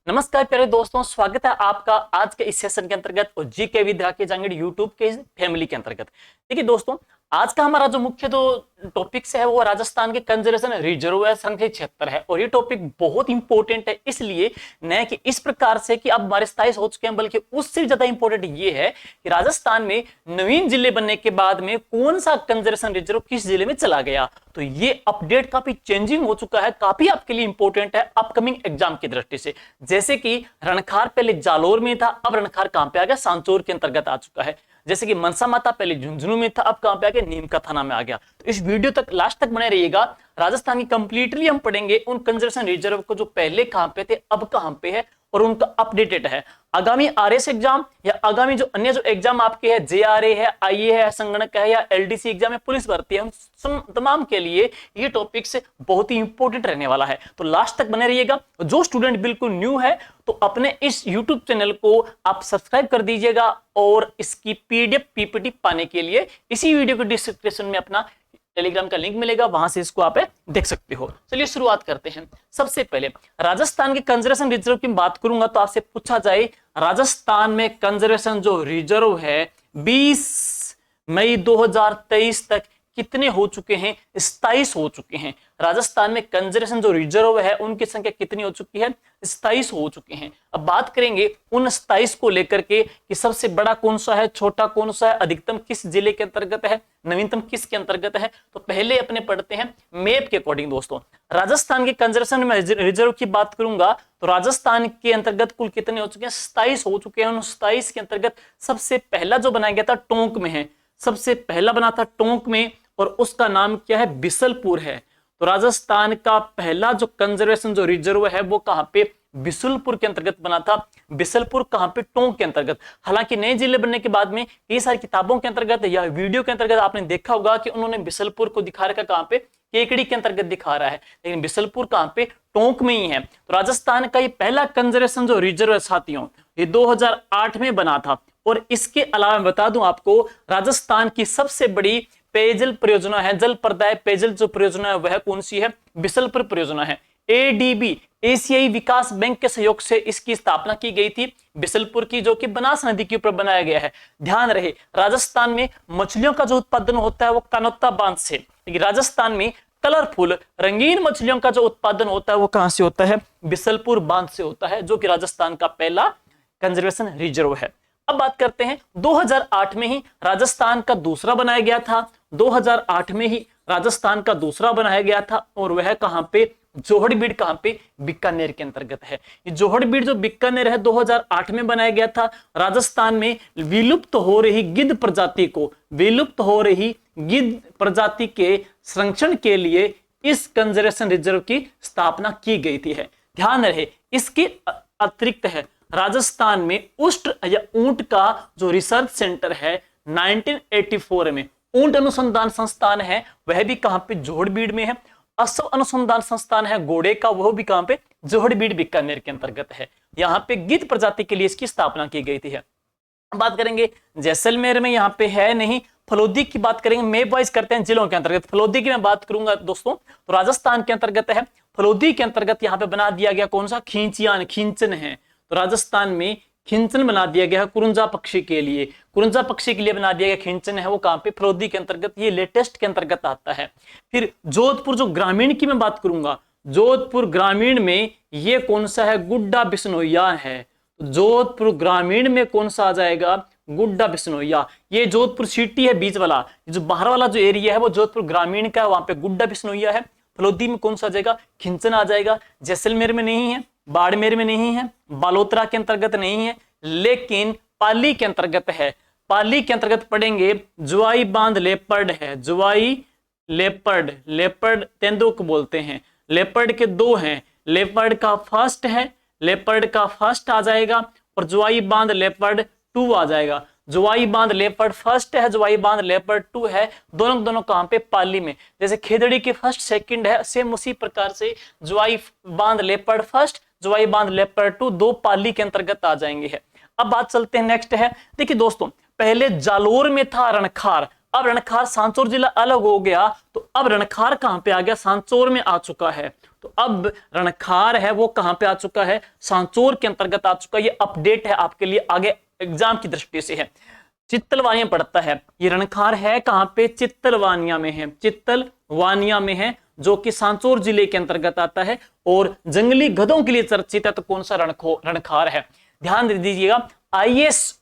नमस्कार प्यारे दोस्तों, स्वागत है आपका आज के इस सेशन के अंतर्गत और जी के विद्या के जांगड़ यूट्यूब के फैमिली के अंतर्गत। देखिए दोस्तों, आज का हमारा जो मुख्य टॉपिक्स है वो राजस्थान के कंजर्वेशन रिजर्व संख्या 76 है और ये टॉपिक बहुत इंपॉर्टेंट है, इसलिए न कि इस प्रकार से कि अब हमारे 27 हो चुके हैं, बल्कि उससे भी ज्यादा इंपॉर्टेंट ये है कि राजस्थान में नवीन जिले बनने के बाद में कौन सा कंजर्वेशन रिजर्व किस जिले में चला गया। तो ये अपडेट काफी चेंजिंग हो चुका है, काफी आपके लिए इंपॉर्टेंट है अपकमिंग एग्जाम की दृष्टि से। जैसे कि रणखार पहले जालोर में था, अब रणखार कहां पे आ गया, सांचौर के अंतर्गत आ चुका है। जैसे कि मनसा माता पहले झुंझुनू में था, अब कहां पे आ गया, नीम का थाना में आ गया। तो इस वीडियो तक लास्ट तक बने रहिएगा। राजस्थान की कंप्लीटली हम पढ़ेंगे उन कंजर्वेशन रिजर्व को जो पहले कहां पे थे अब कहां पे है और उनका अपडेटेड है। आगामी आरएस एग्जाम या आगामी जो अन्य जो एग्जाम आपके है, जेआरए है, आईए है, संगणक है या एलडीसी एग्जाम है, पुलिस भर्ती है, उन तमाम के लिए ये टॉपिक से बहुत ही इंपॉर्टेंट रहने वाला है। तो लास्ट तक बने रहिएगा। जो स्टूडेंट बिल्कुल न्यू है तो अपने इस यूट्यूब चैनल को आप सब्सक्राइब कर दीजिएगा और इसकी पीडीएफ पीपीटी पाने के लिए इसी वीडियो के डिस्क्रिप्शन में अपना टेलीग्राम का लिंक मिलेगा, वहां से इसको आप देख सकते हो। चलिए शुरुआत करते हैं। सबसे पहले राजस्थान के कंजर्वेशन रिजर्व की बात करूंगा तो आपसे पूछा जाए राजस्थान में कंजर्वेशन जो रिजर्व है 20 मई 2023 तक कितने हो चुके हैं? 27 हो चुके हैं। राजस्थान में कंजर्वेशन जो रिजर्व है उनकी संख्या कितनी हो चुकी है? 27 हो चुके हैं। अब बात करेंगे उन 27 को लेकर के कि सबसे बड़ा कौन सा है, छोटा कौन सा है, अधिकतम किस जिले के अंतर्गत है, नवीनतम किसके अंतर्गत है। तो पहले अपने पढ़ते हैं मैप के अकॉर्डिंग। दोस्तों, राजस्थान के कंजर्वेशन में रिजर्व की बात करूंगा तो राजस्थान के अंतर्गत कुल कितने हो चुके हैं? 27 हो चुके हैं। उन 27 के अंतर्गत सबसे पहला जो बनाया गया था टोंक में है, सबसे पहला बना था टोंक में और उसका नाम क्या है? बिसलपुर है। तो राजस्थान का पहला जो कंजर्वेशन जो रिजर्व है वो कहां पे? बिसलपुर के अंतर्गत बना था। बिसलपुर कहां पे? टोंक के अंतर्गत। हालांकि नए जिले बनने के बाद में कई सारी किताबों के अंतर्गत या वीडियो के अंतर्गत आपने देखा होगा कि उन्होंने बिसलपुर को दिखा रखा कहां पे? केकड़ी के अंतर्गत दिखा रहा है, लेकिन बिसलपुर कहां पे? टोंक में ही है। तो राजस्थान का ये पहला कंजर्वेशन जो रिजर्व है साथियों, ये 2008 में बना था। और इसके अलावा मैं बता दूं आपको, राजस्थान की सबसे बड़ी पेयजल परियोजना है, जल प्रदाय पेयजल जो परियोजना है वह कौन सी है? बिसलपुर परियोजना है। एडीबी एशियाई विकास बैंक के सहयोग से इसकी स्थापना की गई थी बिसलपुर की, जो कि बनास नदी के ऊपर बनाया गया है। ध्यान रहे, राजस्थान में मछलियों का जो उत्पादन होता है वो कानोत्ता बांध से, लेकिन राजस्थान में कलरफुल रंगीन मछलियों का जो उत्पादन होता है वो कहां से होता है? बिसलपुर बांध से होता है, जो कि राजस्थान का पहला कंजर्वेशन रिजर्व है। अब बात करते हैं 2008 में ही राजस्थान का दूसरा बनाया गया था। 2008 में ही राजस्थान का दूसरा बनाया गया था और वह कहां पे? जोहड़बीड़ कहां पे? बीकानेर के अंतर्गत है। ये जोहड़बीड़ जो बीकानेर है 2008 में बनाया गया था। राजस्थान में विलुप्त हो रही गिद्ध प्रजाति को, विलुप्त हो रही गिद्ध प्रजाति के संरक्षण के लिए इस कंजर्वेशन रिजर्व की स्थापना की गई थी है। ध्यान रहे, इसके अतिरिक्त है राजस्थान में उष्ट या ऊंट का जो रिसर्च सेंटर है 1984 में ऊंट अनुसंधान संस्थान है, वह भी कहां पे? जोहड़बीड़ में है। असव अनुसंधान संस्थान है घोड़े का, वह भी कहां पे? जोहड़बीड़ बीकानेर के अंतर्गत है। यहां पे गिद्ध प्रजाति के लिए इसकी स्थापना की गई थी है। बात करेंगे जैसलमेर में, यहाँ पे है नहीं। फलोदी की बात करेंगे, मैप वाइज करते हैं जिलों के अंतर्गत। फलोदी की मैं बात करूंगा दोस्तों तो राजस्थान के अंतर्गत है। फलोदी के अंतर्गत यहाँ पे बना दिया गया कौन सा? खींचियान, खींचन है। तो राजस्थान में खिंचन बना दिया गया है कुरुंजा पक्षी के लिए, कुरुंजा पक्षी के लिए बना दिया गया खिंचन है, वो कहां पे? फलोदी के अंतर्गत, ये लेटेस्ट के अंतर्गत आता है। फिर जोधपुर जो ग्रामीण की मैं बात करूंगा, जोधपुर ग्रामीण में ये कौन सा है? गुड्डा बिश्नोइया है। जोधपुर ग्रामीण में कौन सा आ जाएगा? गुड्डा बिश्नोइया। ये जोधपुर सिटी है बीच वाला, जो बाहर वाला जो एरिया है वो जोधपुर ग्रामीण का है, वहां पे गुड्डा बिश्नोइया है। फलोदी में कौन सा आ जाएगा? खिंचन आ जाएगा। जैसलमेर में नहीं है, बाड़मेर में नहीं है, बालोतरा के अंतर्गत नहीं है, लेकिन पाली के अंतर्गत है। पाली के अंतर्गत पढ़ेंगे जुआई बांध लेपर्ड है। जुआई लेपर्ड, लेपर्ड तेंदुक बोलते हैं। लेपर्ड के दो हैं, लेपर्ड का फर्स्ट है, लेपर्ड का फर्स्ट आ जाएगा और जुआई बांध लेपर्ड 2 आ जाएगा। जुआई बांध लेपर्ड फर्स्ट है, जुआई बांध लेपर्ड 2 है। दोनों दोनों कहां पे? पाली में। जैसे खेदड़ी के फर्स्ट सेकंड है, सेम उसी प्रकार से जुआई बांध लेपर्ड फर्स्ट, जुआई बांध लेपर्ड 2 दो पाली के अंतर्गत आ जाएंगे है। अब बात चलते हैं नेक्स्ट है। देखिए दोस्तों, पहले जालोर में था रणखार, अब रणखार सांचौर जिला अलग हो गया, तो अब रणखार कहां पे आ गया? सांचौर में आ चुका है। तो अब रणखार है वो कहां पे आ चुका है, सांचौर के अंतर्गत आ चुका है। ये अपडेट है आपके लिए, आगे एग्जाम की दृष्टि से है। चित्तलवानिया पड़ता है, ये रणखार है कहां पे, चित्तलवानिया में है, चित्तलवानिया में है, जो कि सांचौर जिले के अंतर्गत आता है और जंगली गधों के लिए चर्चित है। तो कौन सा रणखार है, ध्यान दे दीजिएगा। आईएएस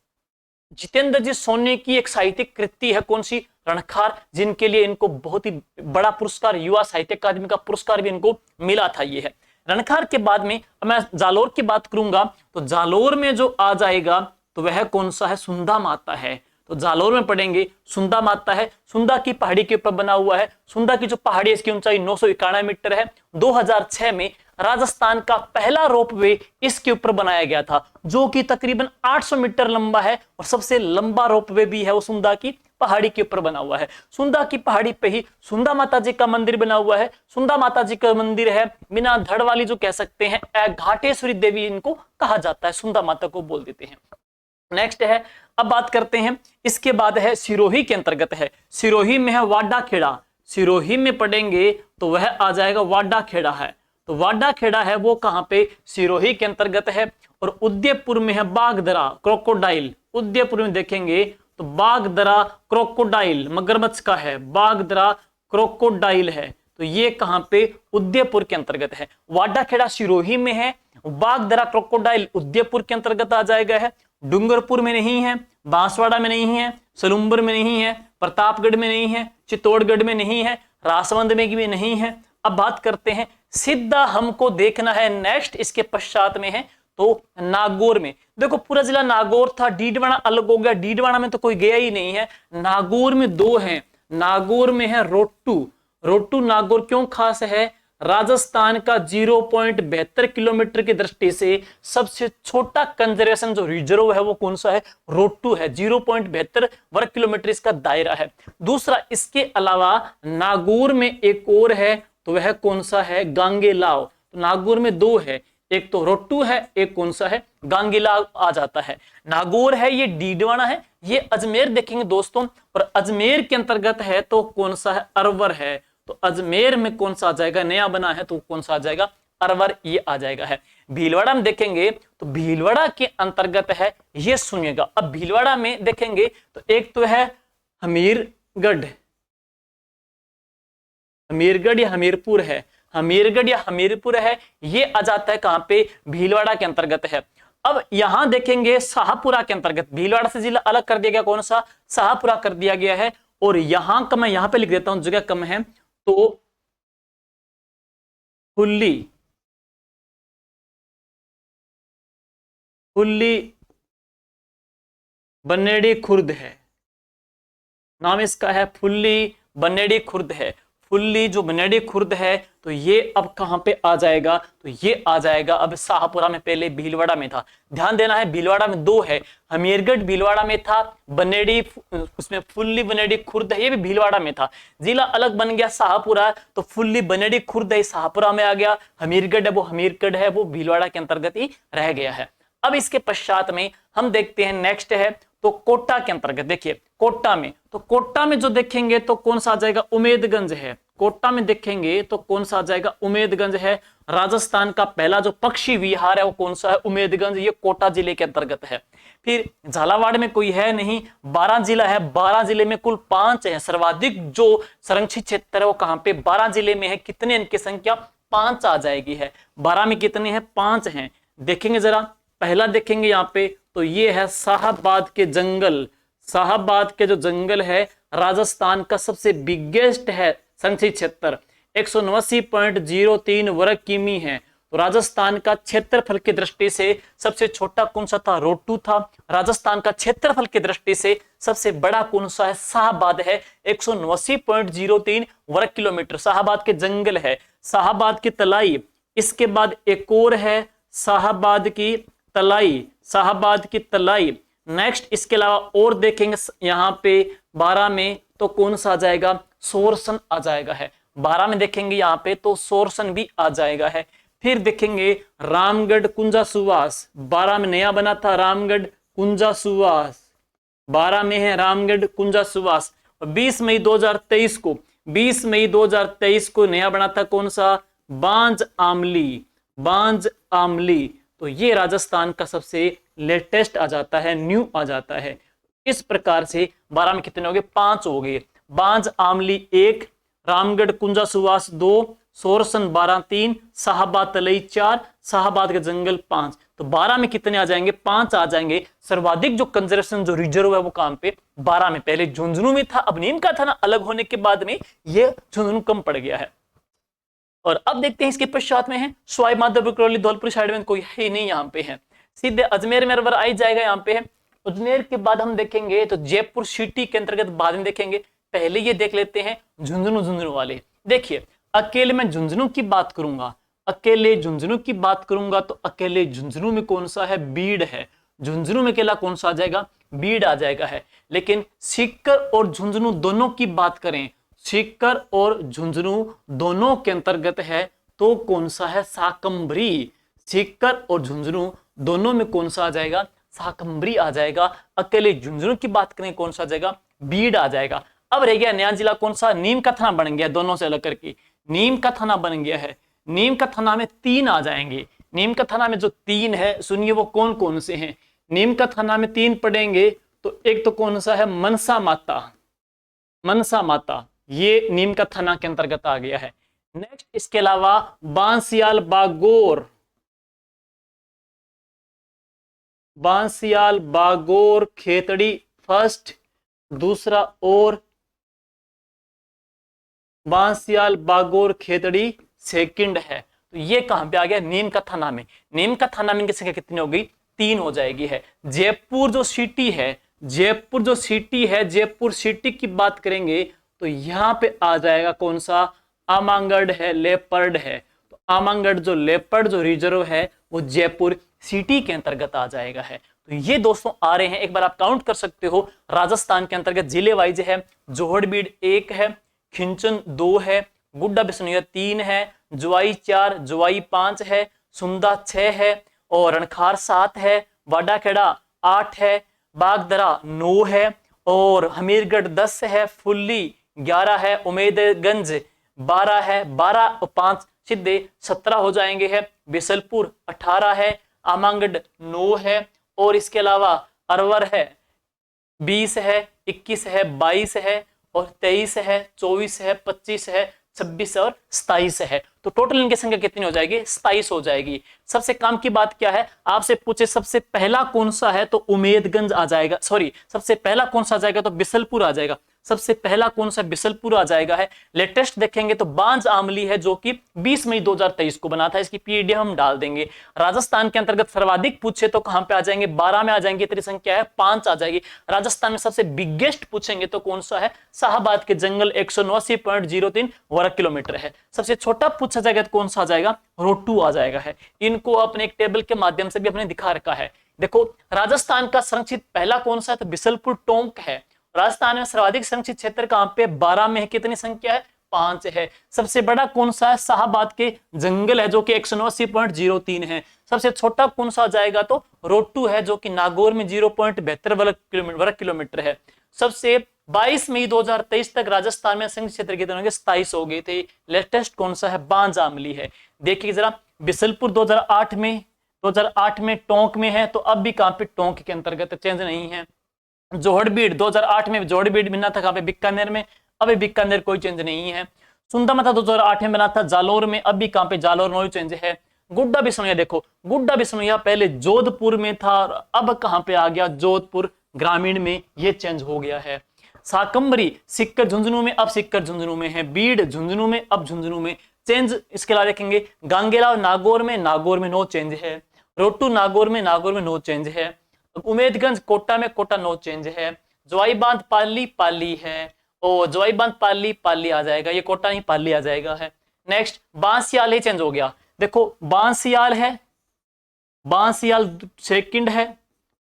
जितेंद्र जी सोनी की एक साहित्यिक कृति है, कौन सी, रणखार, जिनके लिए इनको बहुत ही बड़ा पुरस्कार, युवा साहित्य अकादमी का पुरस्कार भी इनको मिला था। ये है रणखार। के बाद में मैं जालोर की बात करूंगा, तो जालोर में जो आ जाएगा तो वह कौन सा है, सुंदा माता है। तो जालोर में पढ़ेंगे सुंदा माता है, सुंदा की पहाड़ी के ऊपर बना हुआ है। सुंदा की जो पहाड़ी है इसकी ऊंचाई 991 मीटर है। 2006 में राजस्थान का पहला रोपवे इसके ऊपर बनाया गया था, जो कि तकरीबन 800 मीटर लंबा है और सबसे लंबा रोपवे भी है वो सुंदा की पहाड़ी के ऊपर बना हुआ है। सुंदा की पहाड़ी पे ही सुंदा माता जी का मंदिर बना हुआ है। सुंदा माता जी का मंदिर है बिना धड़ वाली, जो कह सकते हैं घाटेश्वरी देवी इनको कहा जाता है, सुंदा माता को बोल देते हैं। नेक्स्ट है, अब बात करते हैं, इसके बाद है सिरोही के अंतर्गत है, सिरोही में है वाडा खेड़ा। सिरोही में पढ़ेंगे तो वह आ जाएगा वाडा खेड़ा है। तो वाडा खेड़ा है वो कहां पे, सिरोही के अंतर्गत है। और उदयपुर में है बागदरा क्रोकोडाइल। उदयपुर में देखेंगे तो बागदरा क्रोकोडाइल मगरमच्छ का है, बागदरा क्रोकोडाइल है। तो ये कहां पे, उदयपुर के अंतर्गत है। वाडा खेड़ा सिरोही में है, बागदरा क्रोकोडाइल उदयपुर के अंतर्गत आ जाएगा है। डूंगरपुर में नहीं है, बांसवाड़ा में नहीं है, सलूम्बर में नहीं है, प्रतापगढ़ में नहीं है, चित्तौड़गढ़ में नहीं है, राजसमंद में भी नहीं है। अब बात करते हैं, सीधा हमको देखना है नेक्स्ट, इसके पश्चात में है तो नागौर में। देखो पूरा जिला नागौर था, डीडवाना अलग हो गया, डीडवाना में तो कोई गया ही नहीं है। नागौर में दो हैं, नागौर में है रोट्टू। रोट्टू नागौर क्यों खास है, राजस्थान का 0.72 किलोमीटर की दृष्टि से सबसे छोटा कंजर्वेशन जो रिजर्व है वो कौन सा है, रोट्टू है। 0.72 वर्ग किलोमीटर इसका दायरा है। दूसरा, इसके अलावा नागौर में एक और है, तो वह कौन सा है, गांगेलाव। तो नागौर में दो है, एक तो रोट्टू है, एक कौन सा है, गांगेलाव आ जाता है। नागौर है ये डीडवाना है, ये अजमेर देखेंगे दोस्तों, और अजमेर के अंतर्गत है तो कौन सा है, अरवर है। तो अजमेर में कौन सा आ जाएगा, नया बना है तो कौन सा आ जाएगा, अरवर, ये आ जाएगा है। भीलवाड़ा में देखेंगे तो भीलवाड़ा के अंतर्गत है, ये सुनिएगा। अब भीलवाड़ा में देखेंगे तो एक तो है हमीरगढ़, हमीरगढ़ या हमीरपुर है, हमीरगढ़ या हमीरपुर है, ये आ जाता है कहां पे, भीलवाड़ा के अंतर्गत है। अब यहां देखेंगे शाहपुरा के अंतर्गत, भीलवाड़ा से जिला अलग कर दिया गया, कौन सा, शाहपुरा कर दिया गया है। और यहां का मैं यहां पे लिख देता हूं, जगह कम है, तो फुल्ली, फुल्ली बनेड़ी खुर्द है, नाम इसका है फुल्ली बनेड़ी खुर्द है। फुल्ली जो बनेड़ी खुर्द है तो ये अब कहां पे आ जाएगा, तो ये आ जाएगा अब शाहपुरा में, पहले भीलवाड़ा में था। ध्यान देना है, भीलवाड़ा में दो है, हमीरगढ़ भीलवाड़ा में था, बनेड़ी उसमें फुल्ली बनेड़ी खुर्द है, ये भी भीलवाड़ा में था। जिला अलग बन गया शाहपुरा, तो फुल्ली बनेड़ी खुर्द है शाहपुरा में आ गया, हमीरगढ़ है वो हमीरगढ़ है वो भीलवाड़ा के अंतर्गत ही रह गया है। अब इसके पश्चात में हम देखते हैं, नेक्स्ट है तो कोटा के अंतर्गत। देखिए कोटा में, तो कोटा में जो देखेंगे तो कौन सा आ जाएगा, उमेदगंज है। कोटा में देखेंगे तो कौन सा आ जाएगा, उमेदगंज है। राजस्थान का पहला जो पक्षी विहार है वो कौन सा है, उमेदगंज, ये कोटा जिले के अंतर्गत है। फिर झालावाड़ में कोई है नहीं, 12 जिला है, 12 जिले में कुल 5 है। सर्वाधिक जो संरक्षित क्षेत्र है वो कहां पे, 12 जिले में है। कितने इनकी संख्या, 5 आ जाएगी है। 12 में कितने हैं, 5 हैं। देखेंगे जरा, पहला देखेंगे यहाँ पे तो ये है शाहबाद के जंगल। शाहबाद के जो जंगल है राजस्थान का सबसे बिगेस्ट है संरक्षित क्षेत्र, 189.03 वर्ग किमी है। तो राजस्थान का क्षेत्रफल की दृष्टि से सबसे छोटा कौन सा था, रोट्टू था। राजस्थान का क्षेत्रफल की दृष्टि से सबसे बड़ा कौन सा है, शाहबाद है, 189.03 वर्ग किलोमीटर। शाहबाद के जंगल है, शाहबाद की तलाई। इसके बाद एक और है शाहबाद की तलाई, शाहबाद की तलाई। नेक्स्ट इसके अलावा और देखेंगे यहाँ पे 12 में तो कौन सा आ जाएगा, सोरसन आ जाएगा है। 12 में देखेंगे यहाँ पे तो सोरसन भी आ जाएगा है। फिर देखेंगे रामगढ़ कुंजा सुवास, 12 में नया बना था रामगढ़ कुंजा सुवास, 12 में है रामगढ़ कुंजा सुवास। और 20 मई 2023 को, 20 मई 2023 को नया बना था कौन सा, बांज आमली, बांज आमली, तो ये राजस्थान का सबसे लेटेस्ट आ जाता है, न्यू आ जाता है। इस प्रकार से 12 में कितने हो गए? 5 हो गए। बांज आमली 1, रामगढ़ कुंजा सुवास 2, सोरसन 12 3, शाहबाद तलई 4, शाहबाद के जंगल 5। तो 12 में कितने आ जाएंगे? 5 आ जाएंगे। सर्वाधिक जो कंजर्वेशन जो रिजर्व है वो कहां पे? 12 में। पहले झुंझुनू में था, अब नीम का थाना अलग होने के बाद में ये झुंझुनू कम पड़ गया है। और अब देखते हैं इसके पश्चात में है सवाई माधोपुर, करौली, धौलपुर साइड में कोई है ही नहीं, यहाँ पे है सीधे अजमेर मेरवर आई जाएगा, यहाँ पे है। अजमेर के बाद हम देखेंगे तो जयपुर सिटी के अंतर्गत बाद में देखेंगे, पहले ये देख लेते हैं झुंझुनू, झुंझुनू वाले। देखिए अकेले मैं झुंझुनू की बात करूंगा, अकेले झुंझुनू की बात करूंगा तो अकेले झुंझुनू में कौन सा है? बीड़ है। झुंझुनू में अकेला कौन सा आ जाएगा? बीड़ आ जाएगा है। लेकिन सीकर और झुंझुनू दोनों की बात करें, सीकर और झुंझुनू दोनों के अंतर्गत है तो कौन सा है? शाकंभरी। सीकर और झुंझुनू दोनों में कौन सा आ जाएगा? शाकंभरी आ जाएगा। अकेले झुंझुनू की बात करें कौन सा आ जाएगा? बीड़ आ जाएगा। अब रह गया नया जिला कौन सा? नीम का थाना बन गया, दोनों से अलग करके नीम का थाना बन गया है। नीम का थाना में 3 आ जाएंगे। नीम का थाना में जो 3 है सुनिए वो कौन कौन से हैं? नीम का थाना में 3 पढ़ेंगे तो एक तो कौन सा है? मनसा माता, मनसा माता, ये नीम का थाना के अंतर्गत आ गया है। नेक्स्ट इसके अलावा बांसियाल बागोर, बांसियाल बागोर खेतड़ी फर्स्ट, दूसरा और बांसियाल बागोर खेतड़ी सेकंड है। तो ये कहां पे आ गया? नीम का थाना में। नीम का थाना में इनकी संख्या कितनी हो गई? 3 हो जाएगी है। जयपुर जो सिटी है, जयपुर जो सिटी है, जयपुर सिटी की बात करेंगे तो यहां पे आ जाएगा कौन सा? आमंगढ़ है, लेपर्ड है। तो आमंगढ़ जो लेपर्ड जो रिजर्व है वो जयपुर सिटी के अंतर्गत आ जाएगा है। तो ये दोस्तों आ रहे हैं, एक बार आप काउंट कर सकते हो। राजस्थान के अंतर्गत जिले वाइज है, जोहड़बीड़ 1 है, खिंचन 2 है, गुड्डा बिश्नोई 3 है, जुआई 4, जुआई 5 है, सुंदा 6 है और रणखार 7 है, वाडाखेड़ा 8 है, बागदरा 9 है और हमीरगढ़ 10 है, फुल्ली 11 है, उमेदगंज 12 है, 12 और 5 सीधे 17 हो जाएंगे है, बिसलपुर 18 है, आमंगढ़ 9 है और इसके अलावा अरवर है 20 है, 21 है, 22 है और 23 है, 24 है, 25 है, 26 और 27 है। तो टोटल इनकी संख्या कितनी हो जाएगी? 27 हो जाएगी। सबसे काम की बात क्या है? आपसे पूछे सबसे पहला कौन सा है तो उमेदगंज आ जाएगा, सॉरी सबसे पहला कौन सा आ जाएगा तो बिसलपुर आ जाएगा। सबसे पहला कौन सा? बिसलपुर आ जाएगा है। लेटेस्ट देखेंगे तो बांज आमली है जो कि 20 मई 2023 को बना था, इसकी पीडीएफ हम डाल देंगे। राजस्थान के अंतर्गत सर्वाधिक पूछे तो कहां पे आ जाएंगे? 12 में आ जाएंगे। इतनी संख्या है 5 आ जाएगी। राजस्थान में सबसे बिगेस्ट पूछेंगे तो कौन सा है? शाहबाद के जंगल 189.03 वर्ग किलोमीटर है। सबसे छोटा पूछा जाएगा तो कौन सा आ जाएगा? रोटू आ जाएगा है। इनको अपने एक टेबल के माध्यम से भी अपने दिखा रखा है। देखो राजस्थान का संरक्षित पहला कौन सा है तो बिसलपुर टोंक है। राजस्थान में सर्वाधिक संरक्षित क्षेत्र कहां पे? 12 में है। कितनी संख्या है? 5 है। सबसे बड़ा कौन सा है? शाहबाद के जंगल है जो कि 189.03 है। सबसे छोटा कौन सा आ जाएगा तो रोटू है जो कि नागौर में 0.72 वर्ग किलोमीटर है। सबसे 22 मई 2023 तक राजस्थान में संघ क्षेत्र कितने होंगे? 27 हो गए थे। लेटेस्ट कौन सा है? बांज आमली है। देखिए जरा, बिसलपुर 2008 में टोंक में है, तो अब भी कहां पे? टोंक के अंतर्गत, चेंज नहीं है। जोहड़बीड़ 2008 में जोहड़बीड़ बना था कहां पे? बीकानेर में। अभी बीकानेर कोई चेंज नहीं है। सुंदरमता 2008 में बना था जालोर में, अभी कहां पे? जालोर में चेंज है। गुड्डा बिश्नोई देखो, गुड्डा बिश्नोई पहले जोधपुर में था और अब कहां पे आ गया? जोधपुर ग्रामीण में, ये चेंज हो गया है। शाकंभरी सिक्कर झुंझुनू में, अब सिक्कर झुंझुनू में है। बीड़ झुंझुनू में, अब झुंझुनू में चेंज। इसके अलावा देखेंगे गांगेला नागौर में नो चेंज है। रोटू नागौर में नो चेंज है। उमेदगंज कोटा में कोटा नो चेंज है। जोईबांध पाली है और जोईबांध पाली आ जाएगा, ये कोटा नहीं पाली आ जाएगा है। नेक्स्ट बांसियाल ही चेंज हो गया। देखो बांसियाल है, बांसियाल सेकंड है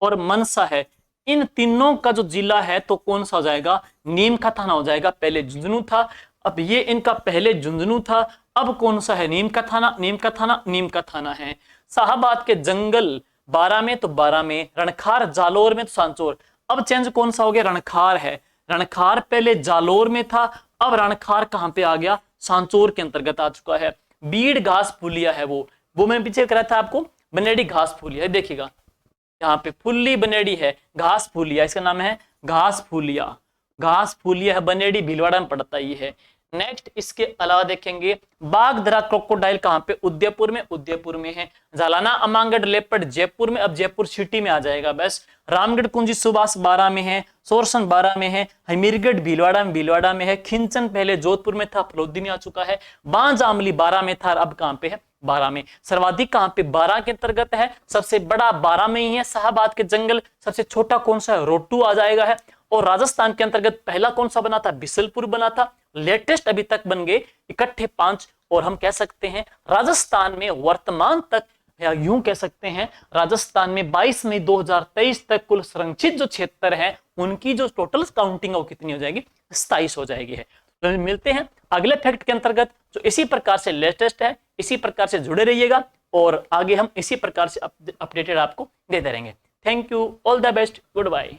और मनसा है। इन तीनों का जो जिला है तो कौन सा हो जाएगा? नीम का थाना हो जाएगा। पहले झुंझुनू था, अब ये इनका पहले झुंझुनू था, अब कौन सा है? नीम का थाना, नीम का थाना, नीम का थाना है। शाहबाद के जंगल 12 में तो 12 में, रणखार जालोर में तो सांचौर। अब चेंज कौन सा हो गया? रणखार है। रणखार पहले जालोर में था, अब रणखार कहां पे आ गया? सांचौर के अंतर्गत आ चुका है। बीड़ घास फूलिया है वो मैं पीछे करा था आपको, बनेड़ी घास फूलिया, देखिएगा यहाँ पे फुल्ली बनेड़ी है, घास फूलिया, इसका नाम है घास फूलिया, घास फूलिया है, बनेड़ी भीलवाड़ा में पड़ता ये है। नेक्स्ट इसके अलावा देखेंगे बागधरा क्रोकोडाइल कहाँ पे, उदयपुर में है। जालाना अमांगड लेपर्ड जयपुर में, अब जयपुर सिटी में आ जाएगा बस। रामगढ़ कुंजी सुभाष बारा में है, सोरसन बारा में है, हमीरगढ़ भीलवाड़ा में है। खिंचन पहले जोधपुर में था, फलोदी में आ चुका है। बांज आमली बारा में था, अब कहाँ पे है, बारा में। सर्वाधिक कहाँ पे, बारा के अंतर्गत है। सबसे बड़ा बारा में ही है। शाहबाद के जंगल, सबसे छोटा कौन सा है, रोटू आ जाएगा है। और राजस्थान के अंतर्गत पहला कौन सा बना था, बिसलपुर बना था। लेटेस्ट अभी तक बन गए इकट्ठे 5, और हम कह सकते हैं राजस्थान में वर्तमान तक, या यूं कह सकते हैं राजस्थान में 22 मई 2023 तक कुल संरक्षित जो क्षेत्र है उनकी जो टोटल काउंटिंग है वो कितनी हो जाएगी, 27 हो जाएगी है। तो मिलते हैं अगले फैक्ट के अंतर्गत जो इसी प्रकार से लेटेस्ट है। इसी प्रकार से जुड़े रहिएगा और आगे हम इसी प्रकार से अपडेटेड आपको देते रहेंगे। Thank you, all the best, good bye.